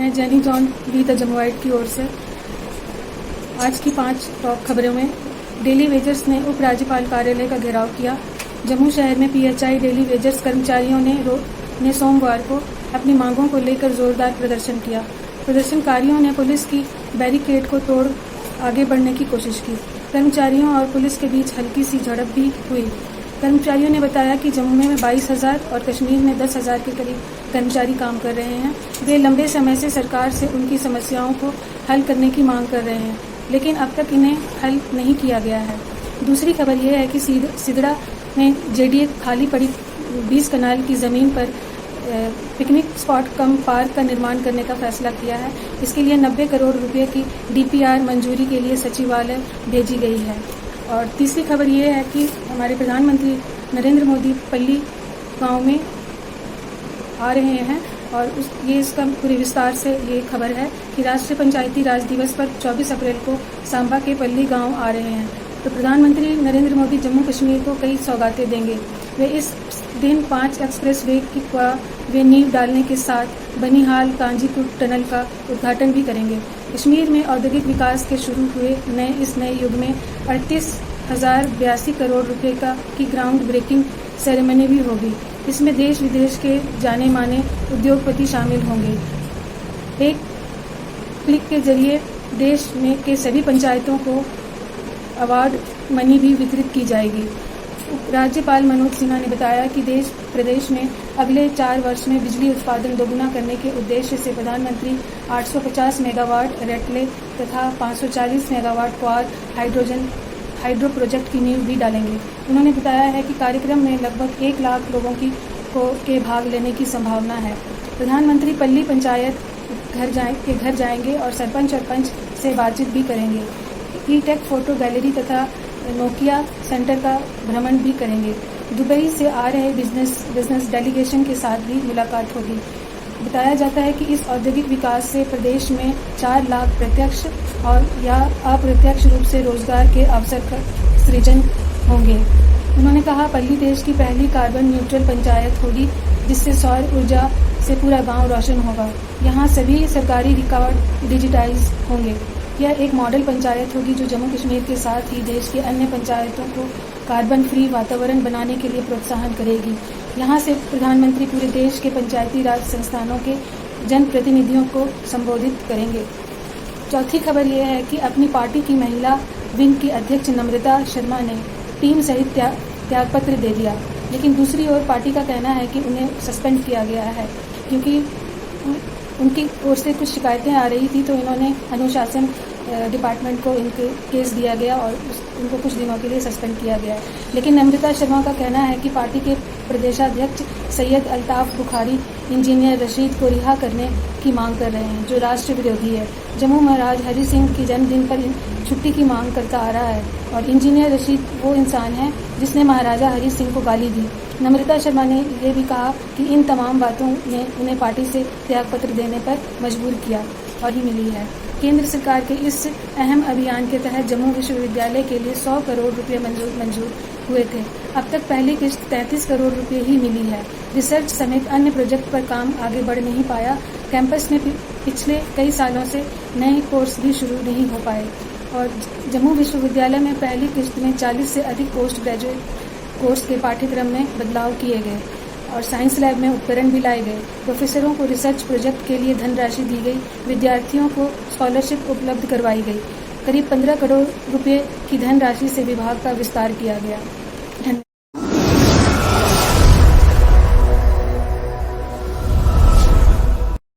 मैं jenny John Lee the जमुआइट की ओर से आज की 5 टॉप खबरों में डेली वेजर्स ने उपराज्यपाल कार्यालय का घेराव किया। जम्मू शहर में पीएचआई डेली वेजर्स कर्मचारियों ने सोमवार को अपनी मांगों को लेकर जोरदार प्रदर्शन किया। प्रदर्शनकारियों ने पुलिस की बैरिकेड को तोड़ आगे बढ़ने की कोशिश की। कर्मचारियों और पुलिस के बीच हल्की सी झड़प भी हुई। कर्मचारियों ने बताया कि जम्मू में 22,000 और कश्मीर में 10,000 के करीब कर्मचारी काम कर रहे हैं। वे लंबे समय से सरकार से उनकी समस्याओं को हल करने की मांग कर रहे हैं, लेकिन अब तक इन्हें हल नहीं किया गया है। दूसरी खबर यह है कि सिदड़ा में जेडीए खाली पड़ी 20 कनाल की ज़मीन पर पिकनिक स्पॉट कम पार्क का निर्माण करने का फैसला किया है। इसके लिए 90 करोड़ रुपए की डीपीआर मंजूरी के लिए सचिवालय भेजी गई है। और तीसरी खबर यह है कि हमारे प्रधानमंत्री नरेंद्र मोदी पल्ली गांव में आ रहे हैं और इसका पूरे विस्तार से ये खबर है कि राष्ट्रीय पंचायती राज दिवस पर 24 अप्रैल को सांबा के पल्ली गांव आ रहे हैं। तो प्रधानमंत्री नरेंद्र मोदी जम्मू कश्मीर को कई सौगातें देंगे। वे इस दिन 5 एक्सप्रेस वे नींव डालने के साथ बनिहाल कांजीपुर टनल का उद्घाटन भी करेंगे। कश्मीर में औद्योगिक विकास के शुरू हुए इस नए युग में 38,082 करोड़ रुपए की ग्राउंड ब्रेकिंग सेरेमनी भी होगी। इसमें देश विदेश के जाने माने उद्योगपति शामिल होंगे। एक क्लिक के जरिए देश में के सभी पंचायतों को अवार्ड मनी भी वितरित की जाएगी। राज्यपाल मनोज सिन्हा ने बताया कि प्रदेश में अगले 4 वर्ष में बिजली उत्पादन दोगुना करने के उद्देश्य से प्रधानमंत्री 850 मेगावाट रेटले तथा 540 मेगावाट क्वार हाइड्रो प्रोजेक्ट की नींव भी डालेंगे। उन्होंने बताया है कि कार्यक्रम में लगभग 1 लाख लोगों के भाग लेने की संभावना है। प्रधानमंत्री पल्ली पंचायत घर जाएंगे और सरपंच और पंच से बातचीत भी करेंगे। ई-टेक फोटो गैलरी तथा नोकिया सेंटर का भ्रमण भी करेंगे। दुबई से आ रहे बिजनेस डेलीगेशन के साथ भी मुलाकात होगी। बताया जाता है कि इस औद्योगिक विकास से प्रदेश में 4 लाख प्रत्यक्ष और या अप्रत्यक्ष रूप से रोजगार के अवसर का सृजन होंगे। उन्होंने कहा पल्ली देश की पहली कार्बन न्यूट्रल पंचायत होगी, जिससे सौर ऊर्जा से पूरा गांव रोशन होगा। यहाँ सभी सरकारी रिकॉर्ड डिजिटाइज होंगे। यह एक मॉडल पंचायत होगी जो जम्मू कश्मीर के साथ ही देश के अन्य पंचायतों को कार्बन फ्री वातावरण बनाने के लिए प्रोत्साहन करेगी। यहाँ से प्रधानमंत्री पूरे देश के पंचायती राज संस्थानों के जनप्रतिनिधियों को संबोधित करेंगे। चौथी खबर यह है कि अपनी पार्टी की महिला विंग की अध्यक्ष नम्रता शर्मा ने टीम सहित त्यागपत्र दे दिया, लेकिन दूसरी ओर पार्टी का कहना है कि उन्हें सस्पेंड किया गया है क्योंकि उनकी ओर से कुछ शिकायतें आ रही थी, तो इन्होंने अनुशासन डिपार्टमेंट को इनके केस दिया गया और उनको कुछ दिनों के लिए सस्पेंड किया गया है। लेकिन नम्रता शर्मा का कहना है कि पार्टी के प्रदेशाध्यक्ष सैयद अल्ताफ बुखारी इंजीनियर रशीद को रिहा करने की मांग कर रहे हैं, जो राष्ट्र विरोधी है। जम्मू महाराज हरि सिंह के जन्मदिन पर छुट्टी की मांग करता आ रहा है और इंजीनियर रशीद वो इंसान है जिसने महाराजा हरि सिंह को गाली दी। नम्रता शर्मा ने यह भी कहा कि इन तमाम बातों ने उन्हें पार्टी से त्यागपत्र देने पर मजबूर किया और ही मिली है। केंद्र सरकार के इस अहम अभियान के तहत जम्मू विश्वविद्यालय के लिए 100 करोड़ रुपए मंजूर हुए थे। अब तक पहली किस्त 33 करोड़ रुपए ही मिली है। रिसर्च समेत अन्य प्रोजेक्ट पर काम आगे बढ़ नहीं पाया। कैंपस में पिछले कई सालों से नए कोर्स भी शुरू नहीं हो पाए और जम्मू विश्वविद्यालय में पहली किस्त में 40 से अधिक पोस्ट ग्रेजुएट कोर्स के पाठ्यक्रम में बदलाव किए गए और साइंस लैब में उपकरण भी लाए गए। प्रोफेसरों को रिसर्च प्रोजेक्ट के लिए धनराशि दी गई। विद्यार्थियों को स्कॉलरशिप उपलब्ध करवाई गई। करीब 15 करोड़ रुपए की धनराशि से विभाग का विस्तार किया गया।